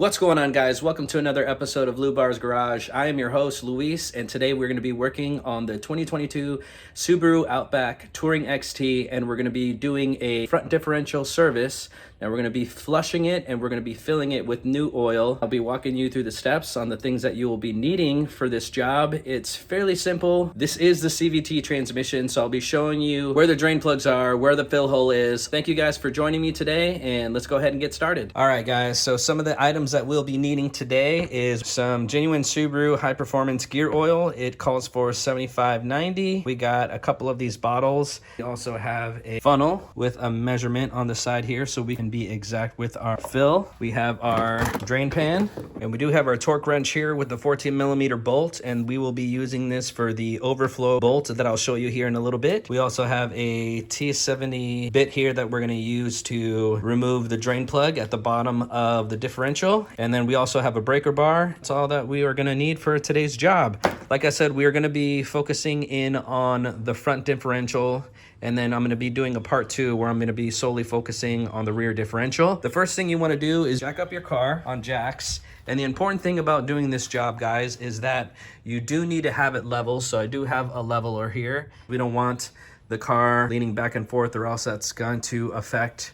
What's going on, guys? Welcome to another episode of Lou Bar's Garage. I am your host, Luis, and today we're going to be working on the 2022 Subaru Outback Touring XT, and we're going to be doing a front differential service. Now we're going to be flushing it, and we're going to be filling it with new oil. I'll be walking you through the steps on the things that you will be needing for this job. It's fairly simple. This is the CVT transmission, so I'll be showing you where the drain plugs are, where the fill hole is. Thank you guys for joining me today, and let's go ahead and get started. All right, guys, so some of the items that we'll be needing today is some genuine Subaru high performance gear oil. It calls for $75.90. We got a couple of these bottles. We also have a funnel with a measurement on the side here so we can be exact with our fill. We have our drain pan, and we do have our torque wrench here with the 14mm bolt, and we will be using this for the overflow bolt that I'll show you here in a little bit. We also have a T70 bit here that we're going to use to remove the drain plug at the bottom of the differential. And then we also have a breaker bar. That's all that we are going to need for today's job. Like I said, we are going to be focusing in on the front differential, and then I'm going to be doing a part 2 where I'm going to be solely focusing on the rear differential. The first thing you want to do is jack up your car on jacks. And the important thing about doing this job, guys, is that you do need to have it level. So I do have a leveler here. We don't want the car leaning back and forth, or else that's going to affect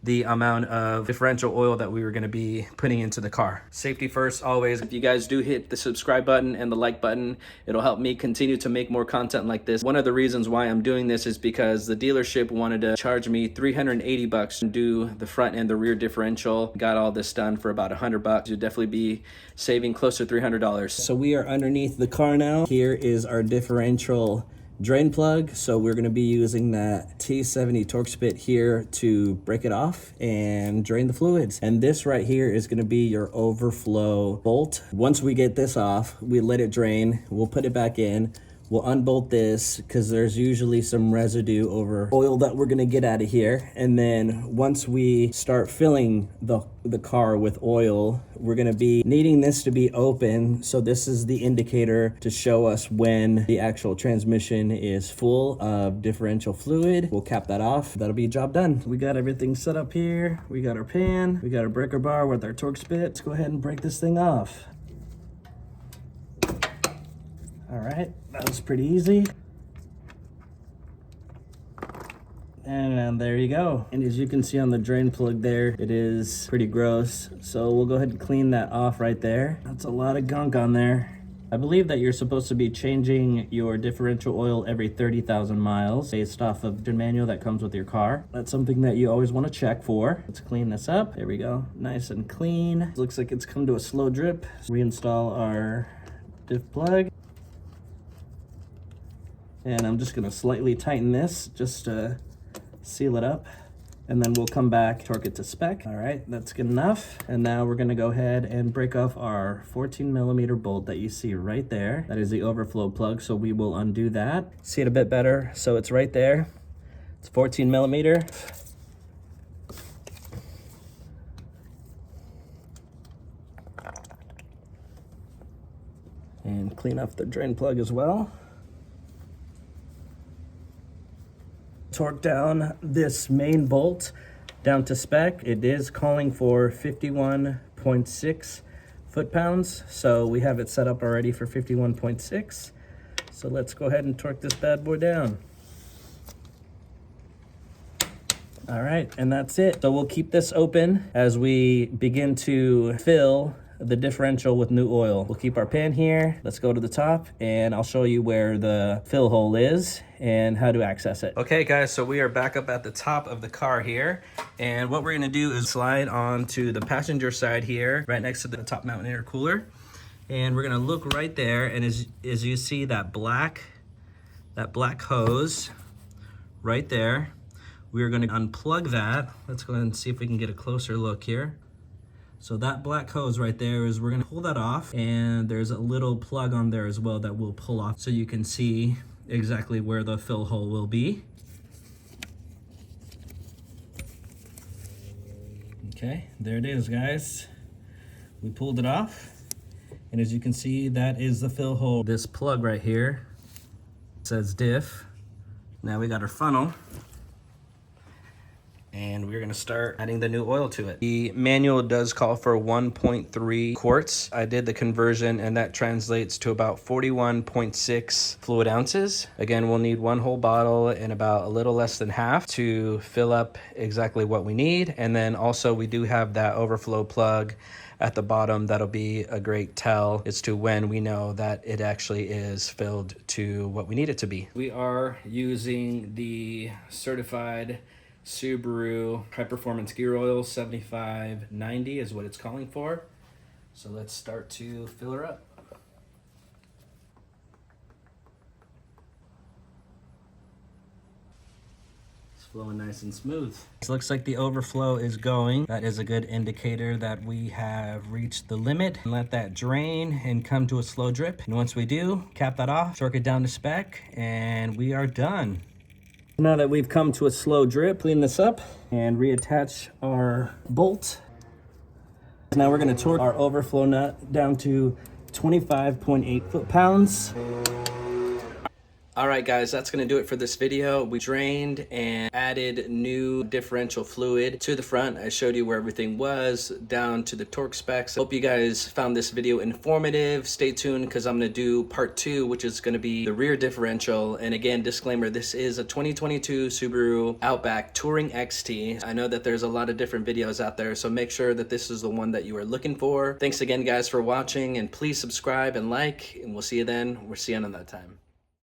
the amount of differential oil that we were going to be putting into the car. Safety first, always. If you guys do hit the subscribe button and the like button, it'll help me continue to make more content like this. One of the reasons why I'm doing this is because the dealership wanted to charge me $380 to do the front and the rear differential. Got all this done for about $100. You'll definitely be saving close to $300. So we are underneath the car now. Here is our differential drain plug. So we're going to be using that T70 Torx bit here to break it off and drain the fluids. And this right here is going to be your overflow bolt. Once we get this off, we let it drain. We'll put it back in. We'll unbolt this because there's usually some residue over oil that we're going to get out of here. And then once we start filling the car with oil, we're going to be needing this to be open. So this is the indicator to show us when the actual transmission is full of differential fluid. We'll cap that off. That'll be job done. We got everything set up here. We got our pan. We got our breaker bar with our Torx bit. Let's go ahead and break this thing off. All right, that was pretty easy. And there you go. And as you can see on the drain plug there, it is pretty gross. So we'll go ahead and clean that off right there. That's a lot of gunk on there. I believe that you're supposed to be changing your differential oil every 30,000 miles based off of the manual that comes with your car. That's something that you always want to check for. Let's clean this up. There we go. Nice and clean. Looks like it's come to a slow drip. Reinstall our diff plug. And I'm just gonna slightly tighten this just to seal it up. And then we'll come back, torque it to spec. All right, that's good enough. And now we're gonna go ahead and break off our 14mm bolt that you see right there. That is the overflow plug, so we will undo that. See it a bit better, so it's right there. It's 14mm. And clean off the drain plug as well. Torque down this main bolt down to spec. It is calling for 51.6 foot-pounds, so we have it set up already for 51.6. So let's go ahead and torque this bad boy down. All right, and that's it. So we'll keep this open as we begin to fill the differential with new oil. We'll keep our pan here. Let's go to the top and I'll show you where the fill hole is and how to access it. Okay guys, so we are back up at the top of the car here, and what we're gonna do is slide onto the passenger side here, right next to the top mount intercooler. And we're gonna look right there, and as you see that black hose right there, we're gonna unplug that. Let's go ahead and see if we can get a closer look here. So that black hose right there is, we're gonna pull that off, and there's a little plug on there as well that we'll pull off so you can see exactly where the fill hole will be. Okay, there it is, guys. We pulled it off, and as you can see, that is the fill hole. This plug right here says diff. Now we got our funnel. and we're gonna start adding the new oil to it. The manual does call for 1.3 quarts. I did the conversion and that translates to about 41.6 fluid ounces. Again, we'll need one whole bottle and about a little less than half to fill up exactly what we need. And then also we do have that overflow plug at the bottom. That'll be a great tell as to when we know that it actually is filled to what we need it to be. We are using the certified Subaru high performance gear oil. 7590 is what it's calling for. So let's start to fill her up. Flowing nice and smooth. It looks like the overflow is going. That is a good indicator that we have reached the limit. And let that drain and come to a slow drip. And once we do, cap that off, torque it down to spec, and we are done. Now that we've come to a slow drip, clean this up and reattach our bolt. Now we're gonna torque our overflow nut down to 25.8 foot-pounds. All right, guys, that's gonna do it for this video. We drained and added new differential fluid to the front. I showed you where everything was, down to the torque specs. Hope you guys found this video informative. Stay tuned, because I'm gonna do part 2, which is gonna be the rear differential. And again, disclaimer, this is a 2022 Subaru Outback Touring XT. I know that there's a lot of different videos out there, so make sure that this is the one that you are looking for. Thanks again, guys, for watching, and please subscribe and like, and we'll see you then. We'll see you another time.